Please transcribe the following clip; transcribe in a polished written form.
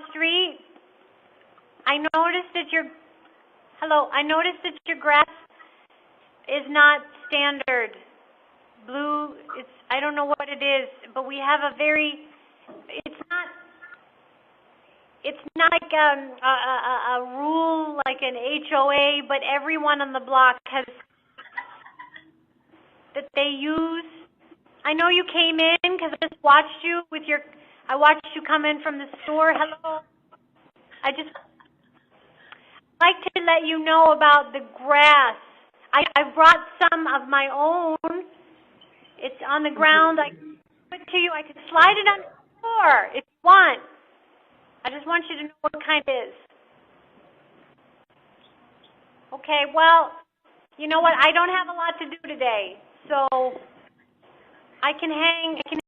street. I noticed that your grass is not standard blue. I don't know what it is, but we have it's not like a rule like an HOA, but everyone on the block has that they use. I know you came in because I just watched you I watched you come in from the store. Hello. I'd like to let you know about the grass. I brought some of my own. It's on the ground. I can give it to you. I can slide it on the floor if you want. I just want you to know what kind it is. Okay, well, you know what? I don't have a lot to do today, so I can hang